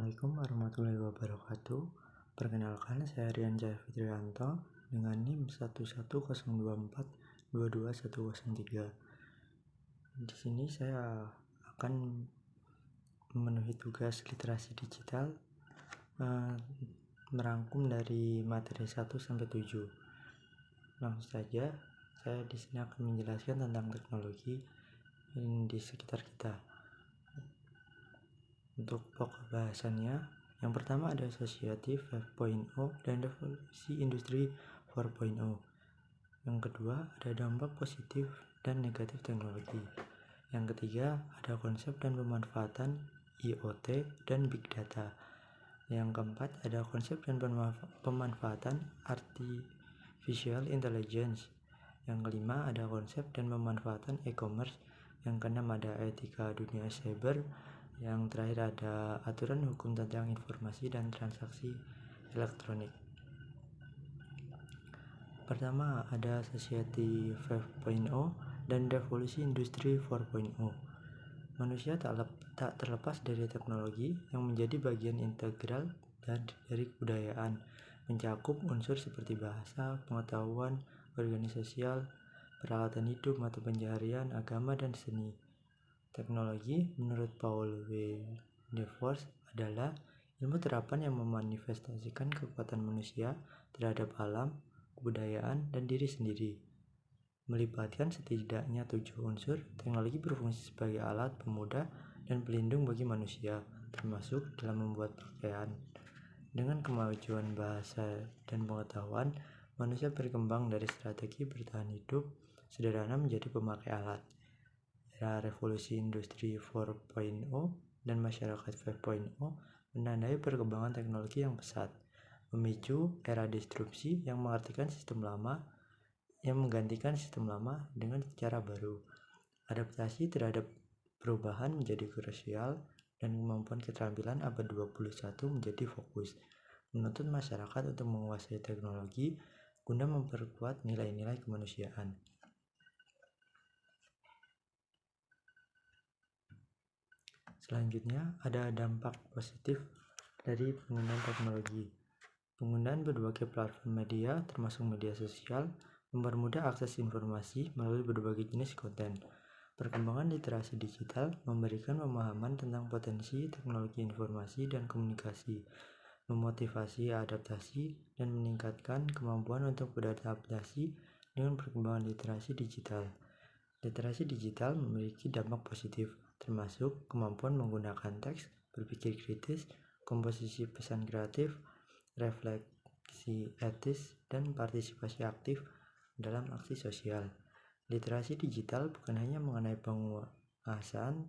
Assalamualaikum warahmatullahi wabarakatuh. Perkenalkan, saya Rian Jaya Fitrianto dengan NIM 11024221103. Di sini saya akan memenuhi tugas literasi digital, merangkum dari materi 1 sampai 7. Langsung saja, saya di sini akan menjelaskan tentang teknologi di sekitar kita. Untuk pokok bahasannya, yang pertama ada Society 5.0 dan Revolusi Industri 4.0. Yang kedua ada dampak positif dan negatif teknologi. Yang ketiga ada konsep dan pemanfaatan IoT dan Big Data. Yang keempat ada konsep dan pemanfaatan Artificial Intelligence. Yang kelima ada konsep dan pemanfaatan e-commerce. Yang keenam ada etika dunia cyber. Yang terakhir ada aturan hukum tentang informasi dan transaksi elektronik. Pertama ada Society 5.0 dan Revolusi Industri 4.0. Manusia tak terlepas dari teknologi yang menjadi bagian integral dari kebudayaan, mencakup unsur seperti bahasa, pengetahuan, organisasial, peralatan hidup, mata pencaharian, agama, dan seni. Teknologi, menurut Paul W. DeForest, adalah ilmu terapan yang memanifestasikan kekuatan manusia terhadap alam, kebudayaan, dan diri sendiri. Melibatkan setidaknya 7 unsur, teknologi berfungsi sebagai alat pemudah dan pelindung bagi manusia, termasuk dalam membuat pakaian. Dengan kemajuan bahasa dan pengetahuan, manusia berkembang dari strategi bertahan hidup sederhana menjadi pemakai alat. Era revolusi industri 4.0 dan masyarakat 5.0 menandai perkembangan teknologi yang pesat, memicu era disrupsi yang menggantikan sistem lama dengan cara baru. Adaptasi terhadap perubahan menjadi krusial dan kemampuan keterampilan abad 21 menjadi fokus, menuntut masyarakat untuk menguasai teknologi guna memperkuat nilai-nilai kemanusiaan. Selanjutnya ada dampak positif dari penggunaan teknologi. Penggunaan berbagai platform media termasuk media sosial mempermudah akses informasi melalui berbagai jenis konten. Perkembangan literasi digital memberikan pemahaman tentang potensi teknologi informasi dan komunikasi, memotivasi adaptasi, dan meningkatkan kemampuan untuk beradaptasi dengan perkembangan literasi digital. Literasi digital memiliki dampak positif, termasuk kemampuan menggunakan teks, berpikir kritis, komposisi pesan kreatif, refleksi etis, dan partisipasi aktif dalam aksi sosial. Literasi digital bukan hanya mengenai penguasaan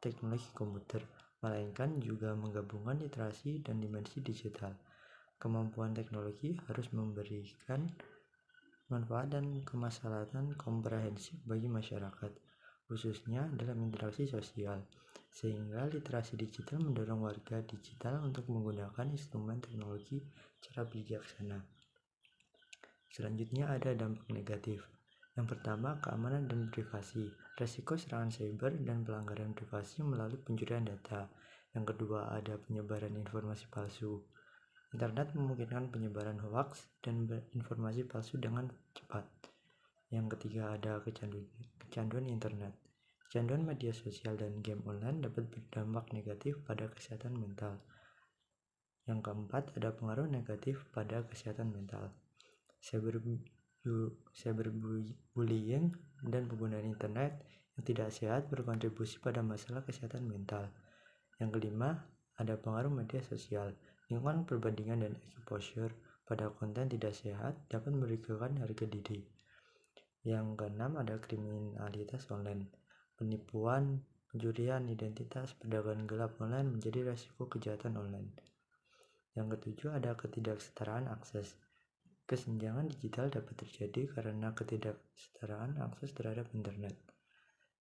teknologi komputer, melainkan juga menggabungkan literasi dan dimensi digital. Kemampuan teknologi harus memberikan manfaat dan kemaslahatan komprehensif bagi masyarakat, khususnya dalam interaksi sosial, sehingga literasi digital mendorong warga digital untuk menggunakan instrumen teknologi secara bijaksana. Selanjutnya ada dampak negatif. Yang pertama, keamanan dan privasi. Resiko serangan cyber dan pelanggaran privasi melalui pencurian data. Yang kedua, ada penyebaran informasi palsu. Internet memungkinkan penyebaran hoaks dan informasi palsu dengan cepat. Yang ketiga ada kecanduan internet. Kecanduan media sosial dan game online dapat berdampak negatif pada kesehatan mental. Yang keempat ada pengaruh negatif pada kesehatan mental. Cyberbullying dan penggunaan internet yang tidak sehat berkontribusi pada masalah kesehatan mental. Yang kelima ada pengaruh media sosial. Lingkungan perbandingan dan exposure pada konten tidak sehat dapat merugikan harga diri. Yang keenam ada kriminalitas online. Penipuan, pencurian identitas, perdagangan gelap online menjadi resiko kejahatan online. Yang ketujuh ada ketidaksetaraan akses. Kesenjangan digital dapat terjadi karena ketidaksetaraan akses terhadap internet.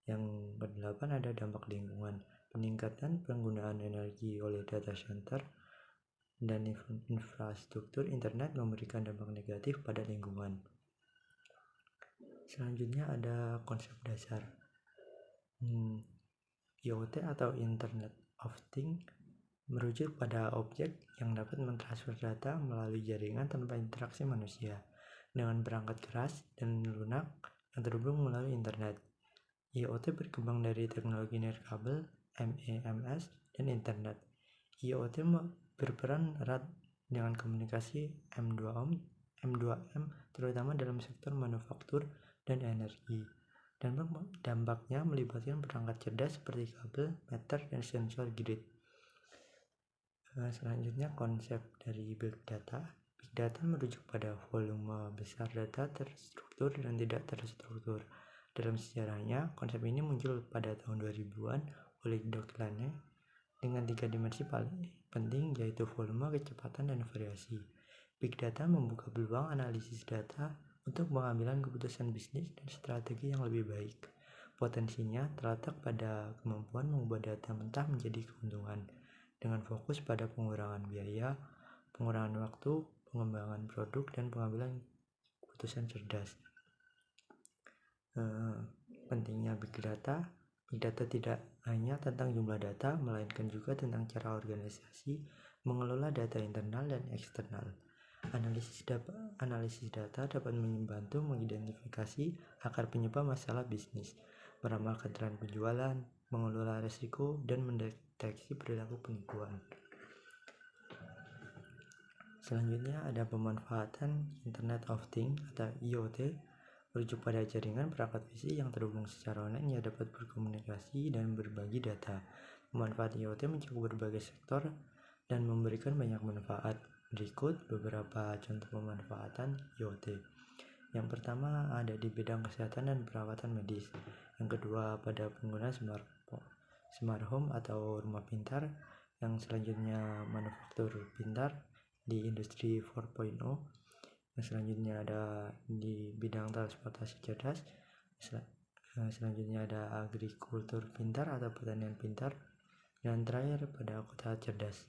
Yang kedelapan ada dampak lingkungan. Peningkatan penggunaan energi oleh data center dan infrastruktur internet memberikan dampak negatif pada lingkungan. Selanjutnya ada konsep dasar. IoT atau Internet of Things merujuk pada objek yang dapat mentransfer data melalui jaringan tanpa interaksi manusia, dengan perangkat keras dan lunak yang terhubung melalui internet. IoT berkembang dari teknologi nirkabel, MEMS, dan internet. IoT berperan erat dengan komunikasi M2M, terutama dalam sektor manufaktur dan energi. Dan dampaknya melibatkan perangkat cerdas seperti kabel, meter, dan sensor grid. Selanjutnya, konsep dari Big Data. Big Data merujuk pada volume besar data terstruktur dan tidak terstruktur. Dalam sejarahnya, konsep ini muncul pada tahun 2000-an oleh Doug Lane dengan 3 dimensi paling penting, yaitu volume, kecepatan, dan variasi. Big Data membuka peluang analisis data untuk pengambilan keputusan bisnis dan strategi yang lebih baik. Potensinya terletak pada kemampuan mengubah data mentah menjadi keuntungan, dengan fokus pada pengurangan biaya, pengurangan waktu, pengembangan produk, dan pengambilan keputusan cerdas. Pentingnya Big Data. Big Data tidak hanya tentang jumlah data, melainkan juga tentang cara organisasi mengelola data internal dan eksternal. Analisis data dapat membantu mengidentifikasi akar penyebab masalah bisnis, meramalkan tren penjualan, mengelola risiko, dan mendeteksi perilaku penipuan. Selanjutnya ada pemanfaatan Internet of Things atau IoT, merujuk pada jaringan perangkat fisik yang terhubung secara online yang dapat berkomunikasi dan berbagi data. Pemanfaat IoT mencakup berbagai sektor dan memberikan banyak manfaat. Berikut beberapa contoh pemanfaatan IoT. Yang pertama ada di bidang kesehatan dan perawatan medis. Yang kedua pada penggunaan smart home atau rumah pintar. Yang selanjutnya manufaktur pintar di industri 4.0. Yang selanjutnya ada di bidang transportasi cerdas. Selanjutnya ada agrikultur pintar atau pertanian pintar. Dan terakhir pada kota cerdas.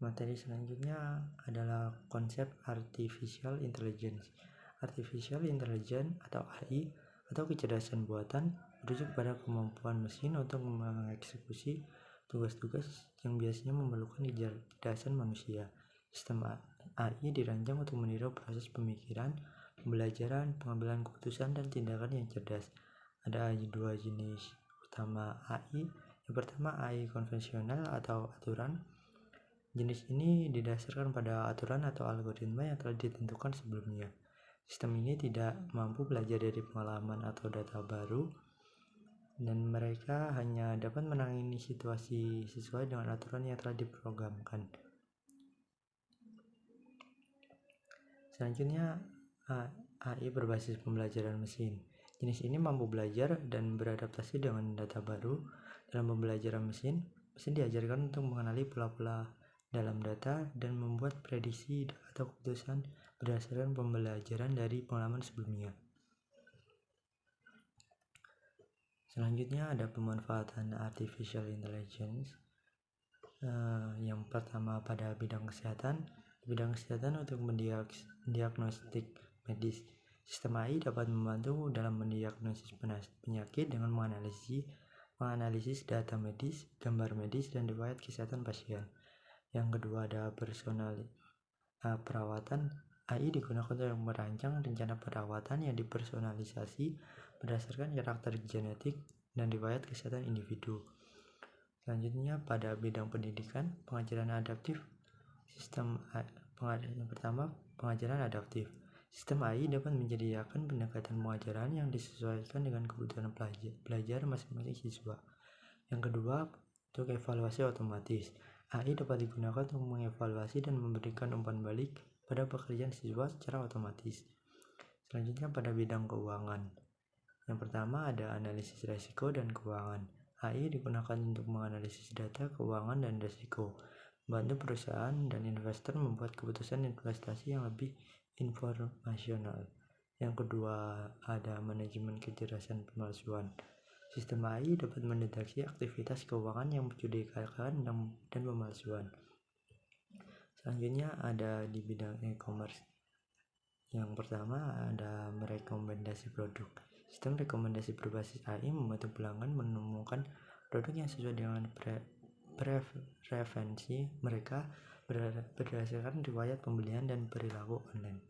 Materi selanjutnya adalah konsep Artificial Intelligence. Artificial Intelligence atau AI atau kecerdasan buatan merujuk pada kemampuan mesin untuk mengeksekusi tugas-tugas yang biasanya memerlukan kecerdasan manusia. Sistem AI dirancang untuk meniru proses pemikiran, pembelajaran, pengambilan keputusan, dan tindakan yang cerdas. Ada dua jenis utama AI. Yang pertama AI konvensional atau aturan. Jenis ini didasarkan pada aturan atau algoritma yang telah ditentukan sebelumnya. Sistem ini tidak mampu belajar dari pengalaman atau data baru, dan mereka hanya dapat menangani situasi sesuai dengan aturan yang telah diprogramkan. Selanjutnya, AI berbasis pembelajaran mesin. Jenis ini mampu belajar dan beradaptasi dengan data baru. Dalam pembelajaran mesin diajarkan untuk mengenali pola-pola dalam data dan membuat prediksi atau keputusan berdasarkan pembelajaran dari pengalaman sebelumnya. Selanjutnya ada pemanfaatan Artificial Intelligence. Yang pertama pada bidang kesehatan. Di bidang kesehatan untuk mendiagnostik medis. Sistem AI dapat membantu dalam mendiagnosis penyakit dengan menganalisis data medis, gambar medis, dan riwayat kesehatan pasien. Yang kedua ada perawatan. AI digunakan untuk merancang rencana perawatan yang dipersonalisasi berdasarkan karakter genetik dan riwayat kesehatan individu. Selanjutnya pada bidang pendidikan, pengajaran adaptif. Yang pertama, pengajaran adaptif. Sistem AI dapat menyediakan pendekatan pengajaran yang disesuaikan dengan kebutuhan belajar masing-masing siswa. Yang kedua, untuk evaluasi otomatis. AI dapat digunakan untuk mengevaluasi dan memberikan umpan balik pada pekerjaan siswa secara otomatis. Selanjutnya pada bidang keuangan. Yang pertama ada analisis risiko dan keuangan. AI digunakan untuk menganalisis data keuangan dan risiko, membantu perusahaan dan investor membuat keputusan investasi yang lebih informasional. Yang kedua ada manajemen kecerdasan pemalsuan. Sistem AI dapat mendeteksi aktivitas keuangan yang mencurigakan dan pemalsuan. Selanjutnya ada di bidang e-commerce. Yang pertama ada merekomendasi produk. Sistem rekomendasi berbasis AI membantu pelanggan menemukan produk yang sesuai dengan preferensi mereka berdasarkan riwayat pembelian dan perilaku online.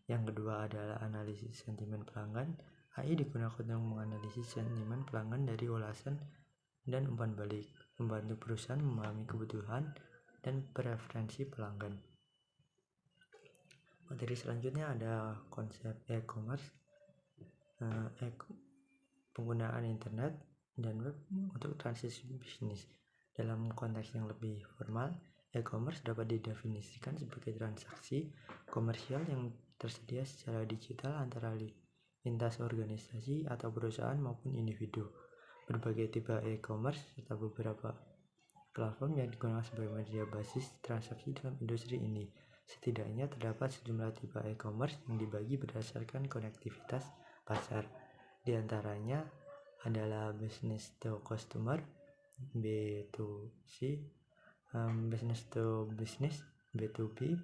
Yang kedua adalah analisis sentimen pelanggan. AI digunakan untuk menganalisis sentimen pelanggan dari ulasan dan umpan balik, membantu perusahaan memahami kebutuhan dan preferensi pelanggan. Materi selanjutnya ada konsep e-commerce, penggunaan internet dan web untuk transisi bisnis. Dalam konteks yang lebih formal, e-commerce dapat didefinisikan sebagai transaksi komersial yang tersedia secara digital antara lintas organisasi atau perusahaan maupun individu. Berbagai tipe e-commerce serta beberapa platform yang digunakan sebagai media basis transaksi dalam industri ini. Setidaknya terdapat sejumlah tipe e-commerce yang dibagi berdasarkan konektivitas pasar. Di antaranya adalah business to customer B2C, business to business B2B,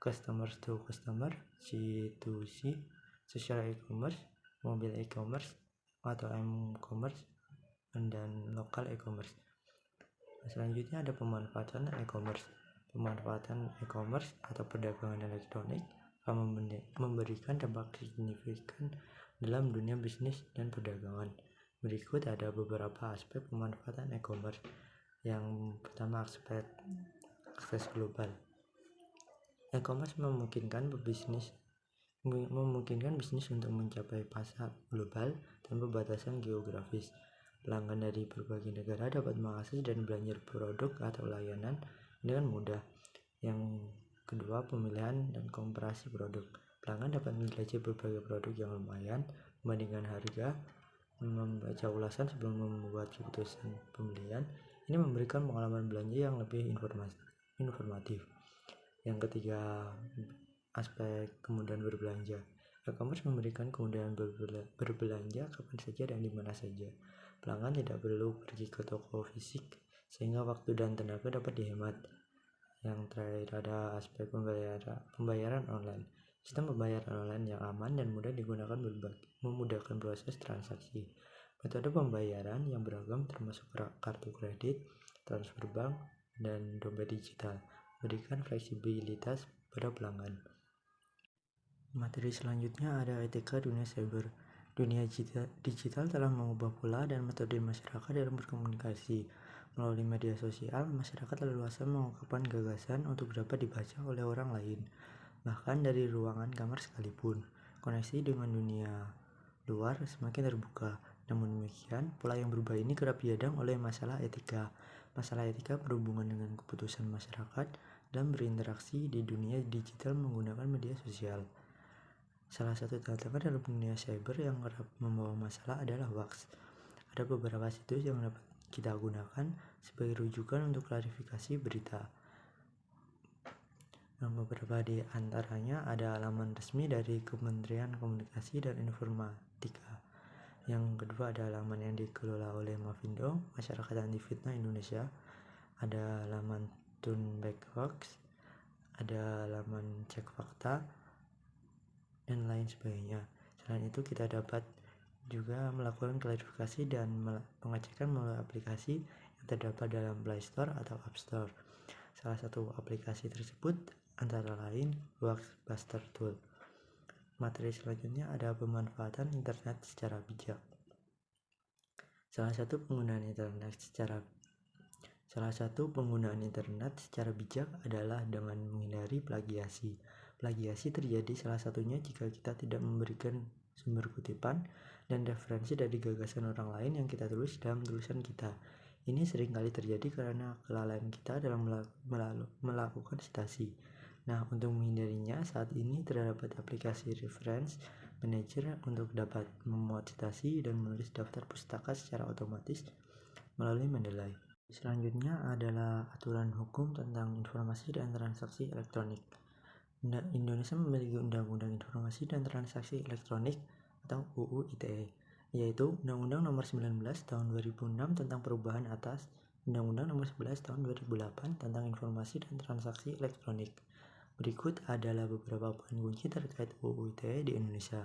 customer to customer C2C, social e-commerce, mobile e-commerce atau m-commerce, dan local e-commerce. Selanjutnya ada pemanfaatan e-commerce. Pemanfaatan e-commerce atau perdagangan elektronik akan memberikan dampak signifikan dalam dunia bisnis dan perdagangan. Berikut ada beberapa aspek pemanfaatan e-commerce. Yang pertama, aspek akses global. E-commerce memungkinkan bisnis untuk mencapai pasar global tanpa batasan geografis. Pelanggan dari berbagai negara dapat mengakses dan belanja produk atau layanan dengan mudah. Yang kedua, pemilihan dan komparasi produk. Pelanggan dapat menjelajah berbagai produk yang lumayan, membandingkan harga, membaca ulasan sebelum membuat keputusan pembelian. Ini memberikan pengalaman belanja yang lebih informatif. Yang ketiga, aspek kemudahan berbelanja. E-commerce memberikan kemudahan berbelanja kapan saja dan di mana saja. Pelanggan tidak perlu pergi ke toko fisik sehingga waktu dan tenaga dapat dihemat. Yang terakhir ada aspek pembayaran online. Sistem pembayaran online yang aman dan mudah digunakan memudahkan proses transaksi. Metode pembayaran yang beragam termasuk kartu kredit, transfer bank, dan dompet digital memberikan fleksibilitas pada pelanggan. Materi selanjutnya ada etika dunia cyber. Dunia digital telah mengubah pola dan metode masyarakat dalam berkomunikasi. Melalui media sosial, masyarakat leluasa mengungkapkan gagasan untuk dapat dibaca oleh orang lain, bahkan dari ruangan kamar sekalipun. Koneksi dengan dunia luar semakin terbuka. Namun demikian, pola yang berubah ini kerap dihadang oleh masalah etika. Masalah etika berhubungan dengan keputusan masyarakat dalam berinteraksi di dunia digital menggunakan media sosial. Salah satu tantangan dalam dunia cyber yang kerap membawa masalah adalah hoax. Ada beberapa situs yang dapat kita gunakan sebagai rujukan untuk klarifikasi berita. Beberapa di antaranya ada laman resmi dari Kementerian Komunikasi dan Informatika. Yang kedua ada laman yang dikelola oleh Mavindo, Masyarakat Anti Fitnah Indonesia. Ada laman Turn Back Hoax, ada laman Cek Fakta, dan lain sebagainya. Selain itu kita dapat juga melakukan klarifikasi dan pengecekan melalui aplikasi yang terdapat dalam Play Store atau App Store. Salah satu aplikasi tersebut antara lain Hoaxbuster Tool. Materi selanjutnya ada pemanfaatan internet secara bijak. Salah satu penggunaan internet secara bijak adalah dengan menghindari plagiasi. Plagiasi terjadi salah satunya jika kita tidak memberikan sumber kutipan dan referensi dari gagasan orang lain yang kita tulis dalam tulisan kita. Ini seringkali terjadi karena kelalaian kita dalam melakukan citasi. Nah, untuk menghindarinya, saat ini terdapat aplikasi Reference Manager untuk dapat memuat citasi dan menulis daftar pustaka secara otomatis melalui Mendeley. Selanjutnya adalah aturan hukum tentang informasi dan transaksi elektronik. Indonesia memiliki Undang-Undang Informasi dan Transaksi Elektronik atau UU ITE, yaitu Undang-Undang Nomor 19 Tahun 2006 tentang perubahan atas Undang-Undang Nomor 11 Tahun 2008 tentang Informasi dan Transaksi Elektronik. Berikut adalah beberapa poin kunci terkait UU ITE di Indonesia.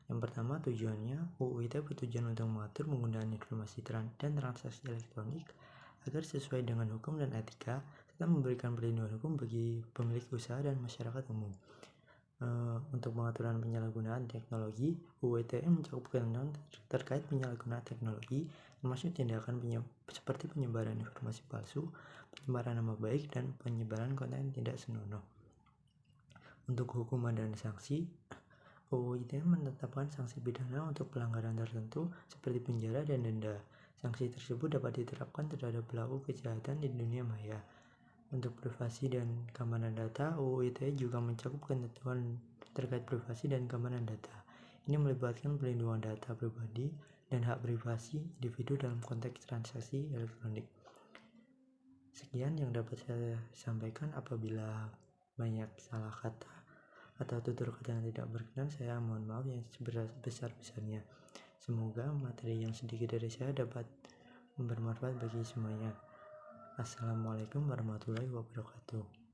Yang pertama, tujuannya UU ITE bertujuan untuk mengatur penggunaan informasi dan transaksi elektronik agar sesuai dengan hukum dan etika, serta memberikan perlindungan hukum bagi pemilik usaha dan masyarakat umum. Untuk pengaturan penyalahgunaan teknologi, UU ITE mencakup ketentuan terkait penyalahgunaan teknologi, termasuk tindakan seperti penyebaran informasi palsu, pencemaran nama baik, dan penyebaran konten tidak senonoh. Untuk hukuman dan sanksi, UU ITE menetapkan sanksi pidana untuk pelanggaran tertentu seperti penjara dan denda. Sanksi tersebut dapat diterapkan terhadap pelaku kejahatan di dunia maya. Untuk privasi dan keamanan data, UU ITE juga mencakup ketentuan terkait privasi dan keamanan data. Ini melibatkan pelindungan data pribadi dan hak privasi individu dalam konteks transaksi elektronik. Sekian yang dapat saya sampaikan. Apabila banyak salah kata atau tutur kata yang tidak berkenan, saya mohon maaf yang sebesar-besarnya. Semoga materi yang sedikit dari saya dapat bermanfaat bagi semuanya. Assalamualaikum warahmatullahi wabarakatuh.